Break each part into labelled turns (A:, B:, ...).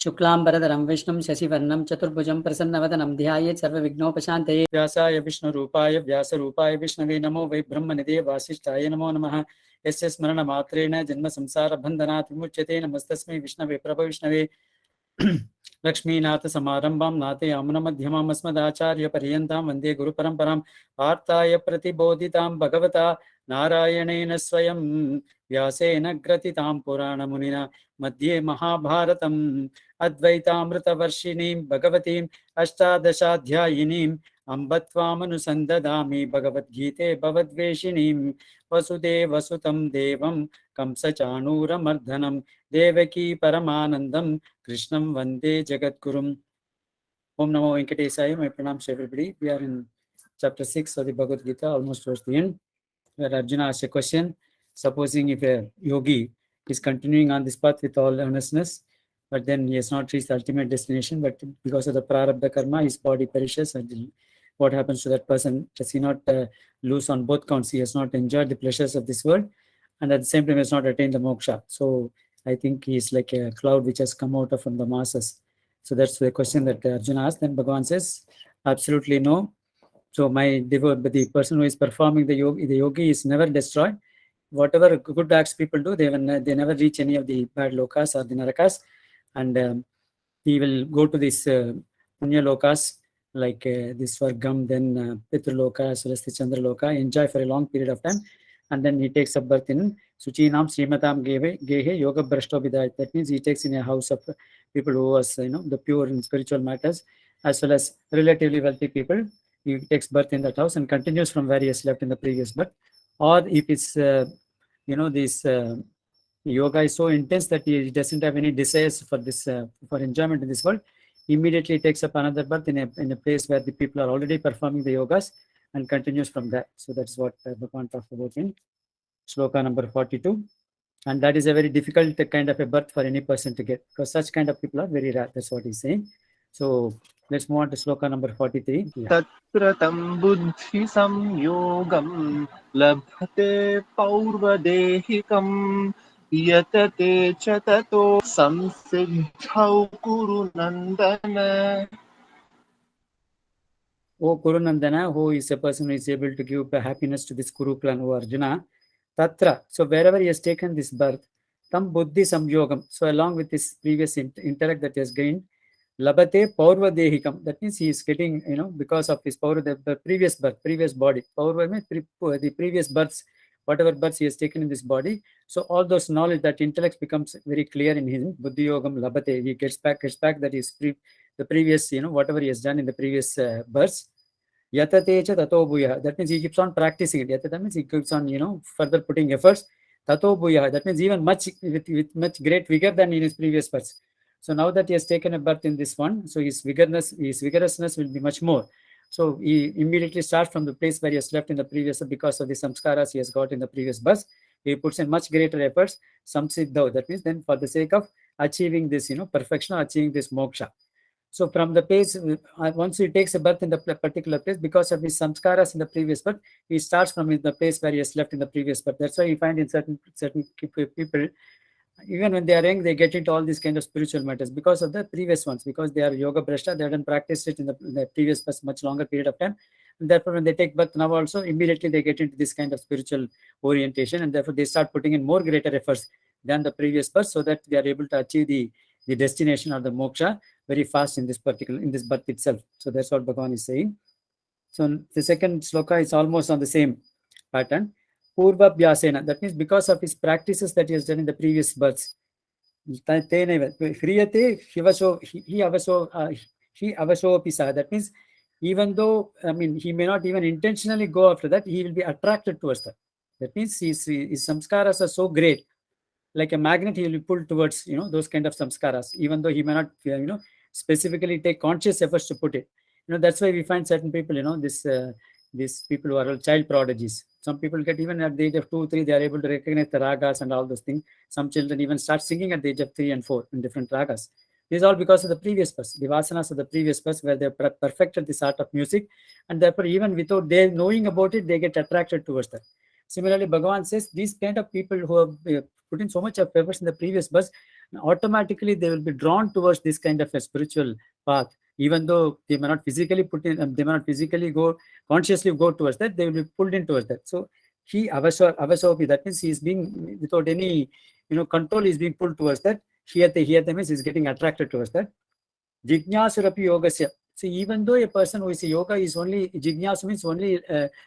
A: शुक्लांबरधरं विष्णुं शशिवर्णं चतुर्भुजं प्रसन्नवदनं ध्यायेत् सर्वविघ्नोपशान्तये। व्यासाय विष्णुरूपाय व्यासरूपाय विष्णवे नमो वै ब्रह्मनिधे वासिष्ठाय नमो नमः। यस्य स्मरणमात्रेण जन्मसंसारबन्धनात् विमुच्यते। नमस्तस्मै विष्णवे प्रभविष्णवे। लक्ष्मीनाथसमारम्भां नाथयामुनमध्यमाम् अस्मदाचार्यपर्यन्तां वन्दे गुरुपरम्परां। वार्ताय प्रतिबोधितां भगवता नारायणेन स्वयं व्यासेन ग्रथितां पुराणमुनिना मध्ये महाभारतम् अद्वैतामृतवर्षिणीं भगवतीम् अष्टादशाध्यायिनीम् अम्ब त्वामनुसन्दधामि भगवद्गीते भवद्वेषिणीं। वसुदेवसुतं देवं कंसचाणूरमर्दनं देवकी परमानन्दं कृष्णं वन्दे जगद्गुरुम्. Om Namo Venkatesaya. My pranams to everybody. We are in chapter 6 of the Bhagavad Gita, almost towards the end, where Arjuna asks a question. Supposing if a yogi is continuing on this path with all earnestness, but then he has not reached the ultimate destination, but because of the prarabdha karma, his body perishes, and what happens to that person? Does he not lose on both counts? He has not enjoyed the pleasures of this world, and at the same time has not attained the moksha. So I think he is like a cloud which has come out from the masses. So that's the question that Arjuna asked. Then Bhagavan says, absolutely no. So the person who is performing the yogi is never destroyed. Whatever good acts people do, they never reach any of the bad lokas or the narakas, and he will go to this punya lokas like this Swargam, then Pitraloka as well as the Chandraloka, enjoy for a long period of time, and then he takes up birth in Suchinam Srimatam Gehe Yoga Brashto Bidayat. That means he takes in a house of people who was the pure in spiritual matters, as well as relatively wealthy people. He takes birth in that house and continues from where he has left in the previous birth. Or if it's this yoga is so intense that he doesn't have any desires for this for enjoyment in this world, immediately takes up another birth in a place where the people are already performing the yogas and continues from there. So that's what Bhagavan talks about in Sloka number 42. And that is a very difficult kind of a birth for any person to get, because such kind of people are very rare. That's what he's saying. So let's move on to Sloka number 43.
B: Tatratam buddhi samyogam labhate paurvadehikam yatate chatato samsiddhau kurunandana.
A: O Kurunandana, who is a person who is able to give happiness to this Kuru clan, O Arjuna, Tatra, so wherever he has taken this birth, Tam Buddhi Samyogam, so along with this previous intellect that he has gained, Labate Paurva Dehikam, that means he is getting, because of his power, the previous birth, previous body, Paurva means the previous births, whatever births he has taken in this body, so all those knowledge, that intellect becomes very clear in him, Buddhi Yogam Labate, he gets back that is the previous, whatever he has done in the previous births. Yatatecha tato bhuya. That means he keeps on practicing it. Yatata means he keeps on, further putting efforts. Tato bhuya. That means even with much great vigor than in his previous births. So now that he has taken a birth in this one, so his vigorousness will be much more. So he immediately starts from the place where he has left in the previous, because of the samskaras he has got in the previous births. He puts in much greater efforts. Samsiddho. That means then for the sake of achieving this, perfection, or achieving this moksha. So from the place, once he takes a birth in the particular place, because of his samskaras in the previous birth, he starts from the place where he has left in the previous birth. That's why you find in certain people, even when they are young, they get into all these kind of spiritual matters because of the previous ones, because they are yoga brashta, they haven't practiced it in the previous birth much longer period of time. And therefore, when they take birth now also, immediately they get into this kind of spiritual orientation, and therefore they start putting in more greater efforts than the previous birth, so that they are able to achieve the destination or the moksha very fast in this birth itself. So that's what Bhagavan is saying. So the second sloka is almost on the same pattern. Purva Vyasena. That means because of his practices that he has done in the previous births. That means even though, he may not even intentionally go after that, he will be attracted towards that. That means his samskaras are so great, like a magnet, he will be pulled towards, those kind of samskaras, even though he may not, specifically take conscious efforts to put it. That's why we find certain people, these people who are child prodigies. Some people get, even at the age of 2, 3, they are able to recognize the ragas and all those things. Some children even start singing at the age of 3 and 4 in different ragas. This is all because of the previous birth, the vasanas of the previous birth, where they perfected this art of music, and therefore even without they knowing about it, they get attracted towards that. Similarly, Bhagavan says these kind of people who have put in so much of efforts in the previous births, automatically they will be drawn towards this kind of a spiritual path, even though they may not physically put in, they may not physically go consciously go towards that, they will be pulled in towards that. So he avasopi, that means he is being without any control, is being pulled towards that. Here means is getting attracted towards that. Jignasurapi yogasya. See, even though a person who is a yoga is only jignasu, means only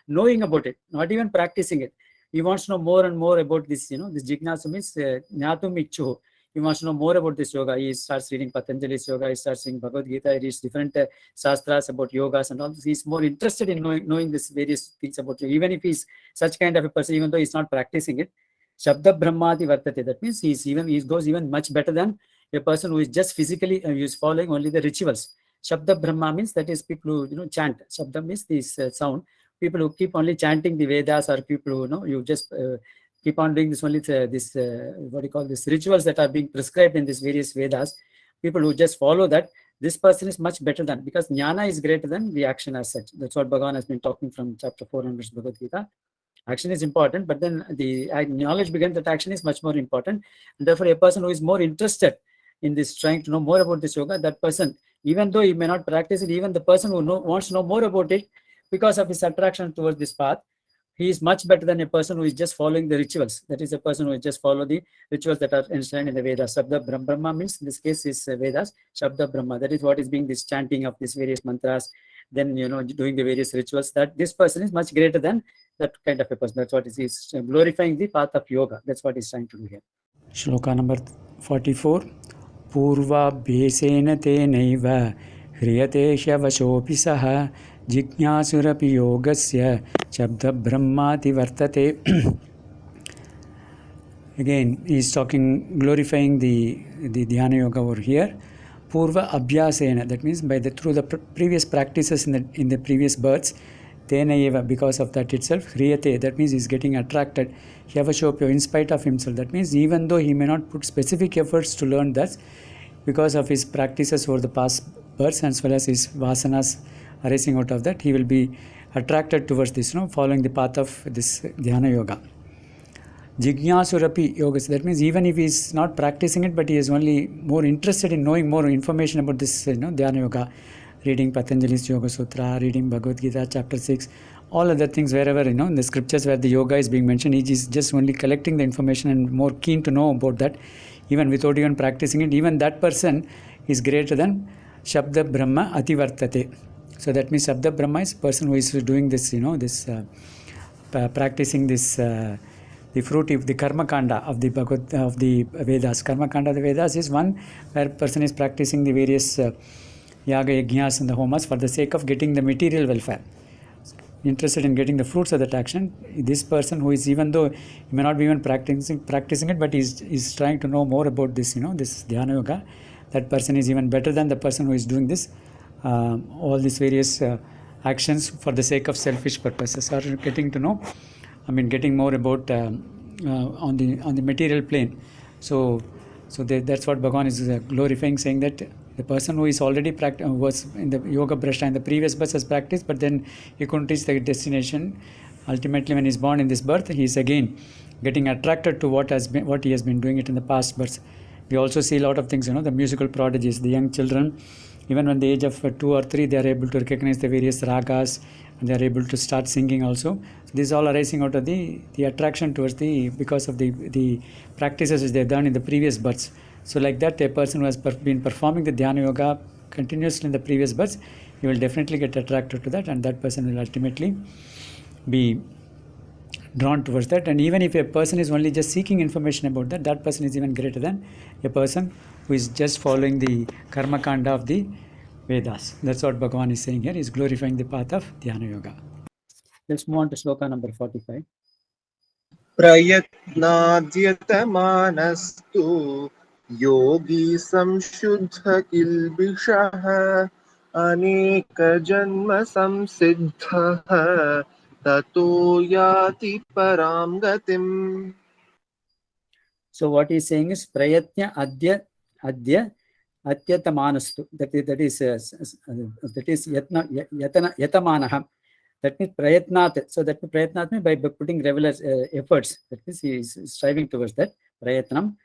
A: knowing about it, not even practicing it. He wants to know more and more about this. This jignasu means jnatum ichchu. He wants to know more about this yoga. He starts reading Patanjali's yoga. He starts reading Bhagavad Gita. He reads different shastras about yogas and all. He's more interested in knowing this various things about you. Even if he's such kind of a person, even though he's not practicing it, Shabda Brahmati Vartate. That means he goes even much better than a person who is just physically is following only the rituals. Shabda Brahma means that is people who chant. Shabda means this sound. People who keep only chanting the Vedas, or people who you just keep on doing this only this what do you call this rituals that are being prescribed in these various Vedas. People who just follow that, this person is much better than, because jnana is greater than the action as such. That's what Bhagavan has been talking from chapter 400 Bhagavad Gita. Action is important, but then the knowledge begins that action is much more important. And therefore, a person who is more interested in this, trying to know more about this yoga, that person, even though he may not practice it, even the person who wants to know more about it because of his attraction towards this path, he is much better than a person who is just following the rituals. That is a person who just follow the rituals that are enshrined in the Vedas. Shabda Brahma means in this case is Vedas. Shabda Brahma, that is what is being this chanting of these various mantras, then doing the various rituals. That this person is much greater than that kind of a person. That's what is glorifying the path of yoga. That's what he's trying to do here.
C: Shloka number 44. Purvabhyesena tenaiva hriyate shavashopi saha jignasurapi yogasya shabda brahmati vartate. Again, he is talking, glorifying the dhyana yoga over here. Purva abhyasena, that means through the previous practices in the previous births, tena eva, because of that itself, hriyate, that means he is getting attracted, hyavashopyo, in spite of himself. That means even though he may not put specific efforts to learn that, because of his practices over the past births as well as his vasanas arising out of that, he will be attracted towards this, following the path of this dhyana yoga. Jignasurapi yogas, that means even if he is not practicing it, but he is only more interested in knowing more information about this dhyana yoga, reading Patanjali's Yoga Sutra, reading Bhagavad Gita chapter 6, all other things, wherever in the scriptures where the yoga is being mentioned, he is just only collecting the information and more keen to know about that, even without even practicing it. Even that person is greater than Shabda Brahma Ativartate. So that means Shabda Brahma is a person who is doing this, practicing this, the fruit of the Karma Kanda of the Bhagavad, of the Vedas. Karma Kanda of the Vedas is one where person is practicing the various yaga, yajnas and the homas for the sake of getting the material welfare. Interested in getting the fruits of that action. This person who is, even though he may not be even practicing it, but is trying to know more about this, this dhyana yoga, that person is even better than the person who is doing this, all these various actions for the sake of selfish purposes, or getting to know, getting more about on the material plane. So that's what Bhagavan is glorifying, saying that the person who is already was in the yoga brashta in the previous birth has practiced, but then he couldn't reach the destination. Ultimately, when he is born in this birth, he is again getting attracted to what he has been doing it in the past births. We also see a lot of things, the musical prodigies, the young children, even when the age of 2 or 3, they are able to recognize the various ragas, and they are able to start singing also. So this is all arising out of the attraction towards because of the practices which they have done in the previous births. So like that, a person who has been performing the dhyana yoga continuously in the previous births, he will definitely get attracted to that, and that person will ultimately be drawn towards that. And even if a person is only just seeking information about that, that person is even greater than a person who is just following the karma kanda of the Vedas. That's what Bhagavan is saying here. He is glorifying the path of dhyana yoga.
A: Let's move on to sloka number 45.
B: प्रयत्नाद्यतमानस्तु योगी संशुद्ध किल्बिषः अनेक जन्म संसिद्धः ततो याति परां गतिम्.
A: So what he is saying is prayatna adya atyatamaanastu. That is yatana yatamanaha. That means prayatnat. So that means prayatnat means by putting regular efforts. That means he is striving towards that. Prayatnam.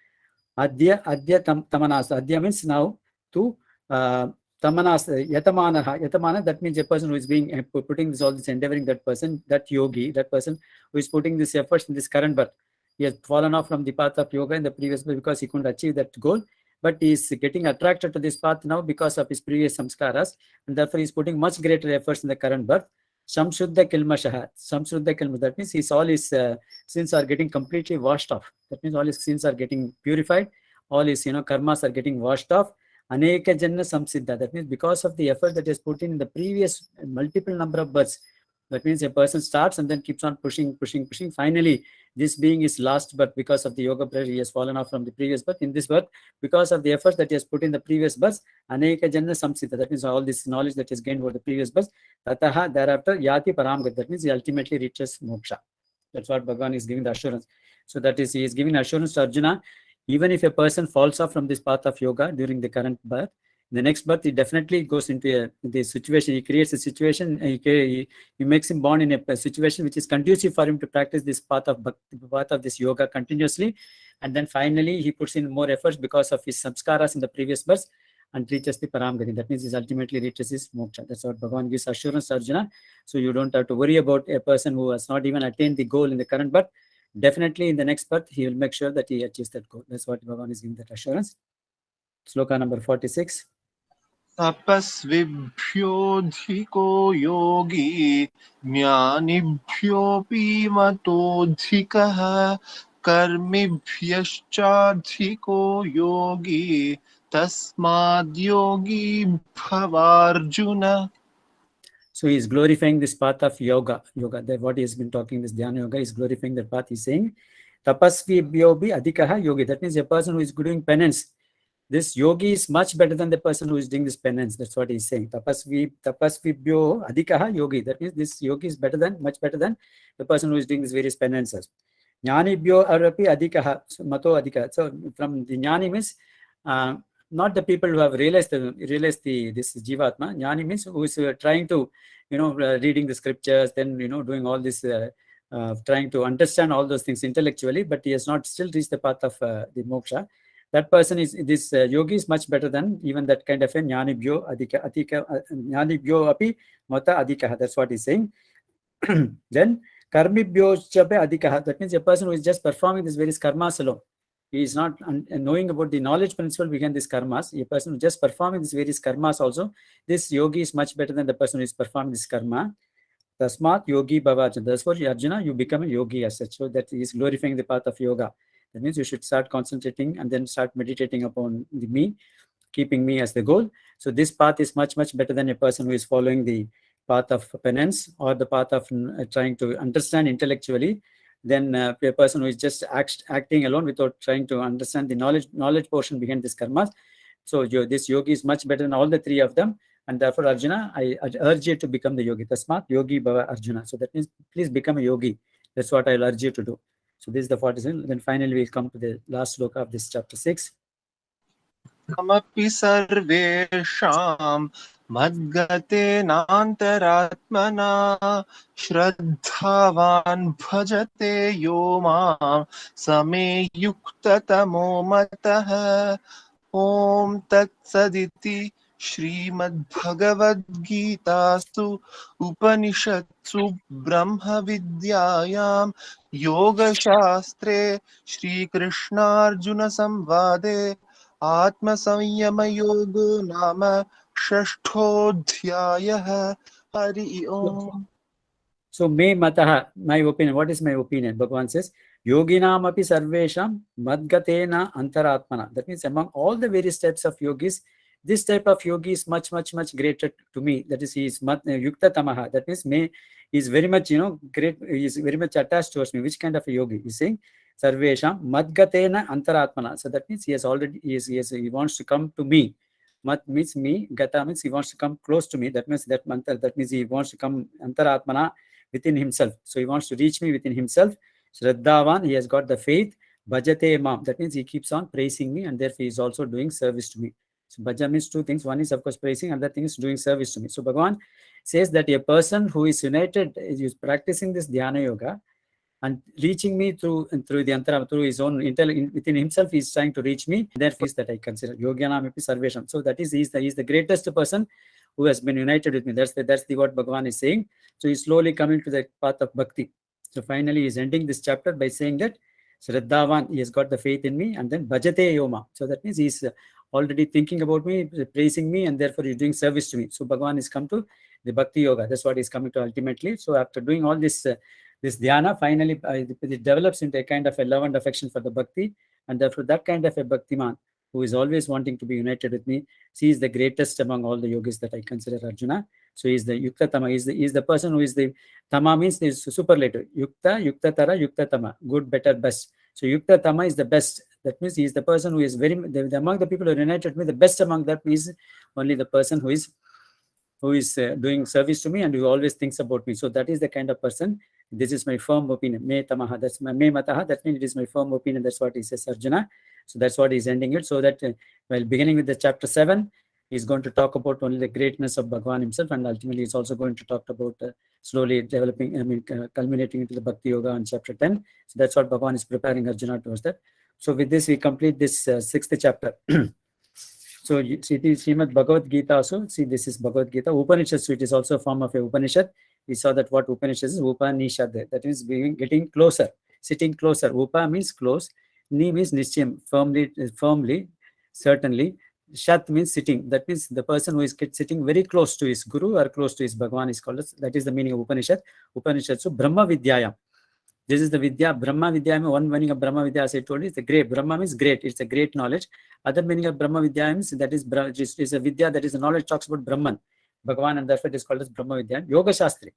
A: Adya tamanas. Adya means now to tamanas yatamana. That means a person who is being putting this all this endeavoring, that person, that yogi, that person who is putting this efforts in this current birth. He has fallen off from the path of yoga in the previous birth because he couldn't achieve that goal. But he is getting attracted to this path now because of his previous samskaras, and therefore he is putting much greater efforts in the current birth. Samshuddha kilmashaha. Samshuddha kilma. That means all his sins are getting completely washed off. That means all his sins are getting purified. All his karmas are getting washed off. Aneka janna samsiddha. That means because of the effort that is put in the previous multiple number of births. That means a person starts and then keeps on pushing. Finally, this being his last birth because of the yoga pressure, he has fallen off from the previous birth. In this birth, because of the efforts that he has put in the previous births, aneka janna samsiddha. That means all this knowledge that is gained over the previous births. Tataha, thereafter, yati paramgat. That means he ultimately reaches moksha. That's what Bhagavan is giving the assurance. So that is, he is giving assurance to Arjuna. Even if a person falls off from this path of yoga during the current birth, in the next birth, he definitely goes into the situation. He creates a situation. He makes him born in a situation which is conducive for him to practice this path of this yoga continuously. And then finally, he puts in more efforts because of his samskaras in the previous birth and reaches the paramgati. That means he ultimately reaches his moksha. That's what Bhagavan gives assurance to Arjuna. So you don't have to worry about a person who has not even attained the goal in the current birth. Definitely in the next birth, he will make sure that he achieves that goal. That's what Bhagavan is giving that assurance. Sloka number 46.
B: तपस्विभ्योऽधिको Yogi ज्ञानिभ्योऽपि मतोऽधिकः कर्मिभ्यश्चाधिको Yogi तस्माद्योगी भवार्जुन.
A: So he is glorifying this path of yoga. That what he has been talking, this dhyana yoga, is glorifying that path. He is saying, tapasvibhyobi adhikaha yogi. That means a person who is doing penance. This yogi is much better than the person who is doing this penance. That's what he is saying. Tapasvibhyo adhikaha yogi. That means this yogi is much better than the person who is doing these various penances. Jnanibhyo arapi adhikaha, mato adhikaha. So from the jnani means not the people who have realized this jivatma. Jnani means who is trying to, reading the scriptures, then doing all this, trying to understand all those things intellectually, but he has not still reached the path of the moksha. That person is this yogi is much better than even that kind of a jnanibhyo jnanibhyo api mata adhikaha. That's what he's saying. Then karmibhyo chape adhikaha. That means a person who is just performing these various karmas alone. He is not knowing about the knowledge principle behind these karmas. A person who is just performing these various karmas also, this yogi is much better than the person who is performing this karma. Tasmat yogi bhava. Therefore, Arjuna, you become a yogi as such. So that is glorifying the path of yoga. That means you should start concentrating and then start meditating upon the me, keeping me as the goal. So this path is much, much better than a person who is following the path of penance or the path of trying to understand intellectually. Then a person who is just acting alone without trying to understand the knowledge portion behind this karmas. So this yogi is much better than all the three of them. And therefore, Arjuna, I urge you to become the yogi. Tasmat yogi bhava Arjuna. So that means please become a yogi. That's what I will urge you to do. So this is the 47. Then finally we come to the last sloka of this chapter 6.
B: Namapi sarvesham madgatenantaraatmana shraddhavan bhajate yo mam same yuktatamo matah. Om tat saditi Shrimad Bhagavad Gitastu Upanishadsu Brahma Vidyayam Yoga Shastre Shri Krishna Arjuna Samvade Atma Samyama Yogo Nama Shashthodhyayah. Hari Om.
A: So me mataha, my opinion. What is my opinion? Bhagavan says, Yoginam api sarvesham madgatena antaratmana. That means among all the various types of yogis, this type of yogi is much, much, much greater to me. That is, he is yukta tamaha. That means he is very much, great. He is very much attached towards me. Which kind of a yogi? He's saying, sarvesham madgatena antaratmana. So that means he wants to come to me. Mat means me, gata means he wants to come close to me. That means that means he wants to come antaratmana within himself. So he wants to reach me within himself. Shraddhavan, he has got the faith. Bhajate mam. That means he keeps on praising me and therefore he is also doing service to me. So bhaja means two things. One is, of course, praising, another thing is doing service to me. So Bhagavan says that a person who is united, is practicing this dhyana yoga and reaching me through the antara, through his own within himself, he is trying to reach me. Therefore, is that I consider Yogyanam Api Sarvesham. So that is, he is the greatest person who has been united with me. That's the what Bhagavan is saying. So he's slowly coming to the path of bhakti. So finally, he's ending this chapter by saying that Shraddhavan, he has got the faith in me, and then Bhajate Yoma. So that means he's already thinking about me, praising me, and therefore he's doing service to me. So Bhagavan has come to the bhakti yoga. That's what he's coming to ultimately. So after doing all this, this dhyana, finally it develops into a kind of a love and affection for the bhakti, and therefore that kind of a bhaktiman who is always wanting to be united with me, he is the greatest among all the yogis that I consider, Arjuna. So he is the Yukta Tama. He is the person who is the Tama means is superlative. Yukta, Yukta Tara, Yukta Tama. Good, better, best. So Yukta Tama is the best. That means he is the person who is among the people who are united with me, the best among that is only the person who is doing service to me and who always thinks about me. So that is the kind of person. This is my firm opinion. Me tamaha, that's my me mataha, that means it is my firm opinion. That's what he says, Arjuna. So that's what he's ending it. So that while beginning with the chapter 7, he's going to talk about only the greatness of Bhagavan himself, and ultimately he's also going to talk about slowly developing, culminating into the Bhakti Yoga in chapter 10. So that's what Bhagavan is preparing Arjuna towards that. So with this, we complete this 6th chapter. So you see the Srimad Bhagavad Gita also. See, this is Bhagavad Gita. Upanishad, so it is also a form of a Upanishad. We saw that what Upanishad is, Upanishad. That is getting closer, sitting closer. Upa means close. Ni means nischayam, firmly, certainly. Shat means sitting. That means the person who is sitting very close to his Guru or close to his Bhagavan is called. That is the meaning of Upanishad. Upanishad. So Brahma Vidyayam. This is the Vidya. Brahma Vidya, one meaning of Brahma Vidya, as I told you, is the great. Brahma means great. It's a great knowledge. Other meaning of Brahma Vidya means that is a Vidya, that is a knowledge talks about Brahman, Bhagavan, and therefore it is called as Brahma Vidya. Yoga Shastri.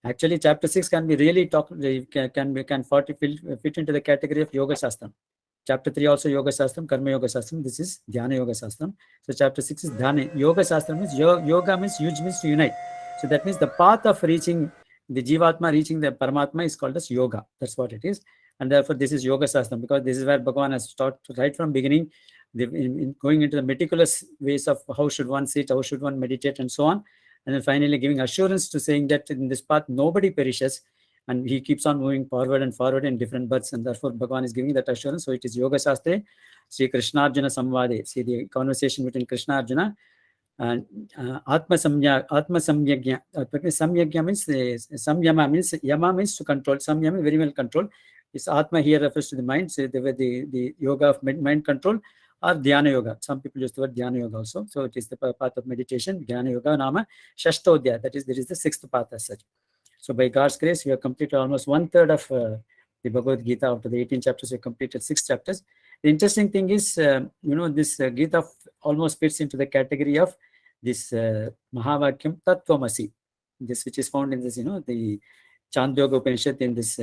A: Actually, chapter 6 can be really fit into the category of Yoga Shastram. Chapter 3 also Yoga Shastram, Karma Yoga Shastram. This is Dhyana Yoga Shastram. So chapter 6 is Dhyana. Yoga Shastram means yoga means huge, means to unite. So that means the path of reaching the Jivatma, reaching the Paramatma, is called as yoga. That's what it is. And therefore this is Yoga Shastram, because this is where Bhagavan has taught right from beginning, in going into the meticulous ways of how should one sit, how should one meditate, and so on. And then finally giving assurance to saying that in this path nobody perishes, and he keeps on moving forward and forward in different births, and therefore Bhagavan is giving that assurance. So it is Yoga Shastre, Sri Krishna Arjuna Samvade. See the conversation between Krishna Arjuna. And Atma Samyagya. Samyagya means Samyama means Yama means to control. Samyama very well control. This Atma here refers to the mind. So the yoga of mind control or Dhyana Yoga. Some people use the word Dhyana Yoga also. So it is the path of meditation. Dhyana Yoga Nama Shashtodhya. That is, there is the 6th path as such. So by God's grace, we have completed almost 1/3 of the Bhagavad Gita. After the 18 chapters, we have completed 6 chapters. The interesting thing is, this Gita almost fits into the category of this Mahavakyam Tattvamasi, this which is found in this, the Chandogya Upanishad in this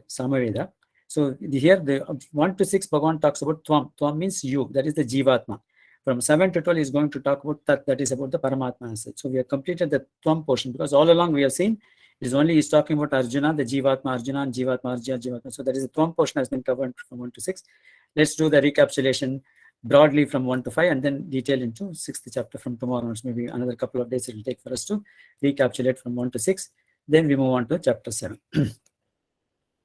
A: Samaveda. So here the 1 to 6, Bhagavan talks about Tvam. Tvam means you, that is the Jivatma. From 7 to 12, he is going to talk about Tat, that is about the Paramatma as such. So we have completed the Tvam portion, because all along we have seen is only he's talking about Arjuna, the Jivatma, Arjuna, and Jivatma, Arjuna, Jivatma. So that is the Tvam portion has been covered from 1 to 6. Let's do the recapitulation broadly from 1 to 5, and then detail into 6th chapter from tomorrow onwards. Maybe another couple of days it will take for us to recapitulate from 1 to 6. Then we move on to chapter 7.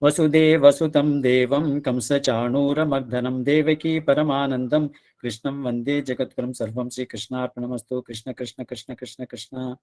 A: Vasudevasutam Devam Kamsa Chanuramardanam Devaki Paramanandam Krishnam Vande Jagatgurum Sarvam. Sri Krishna Arpanamastu. Krishna Krishna Krishna Krishna Krishna.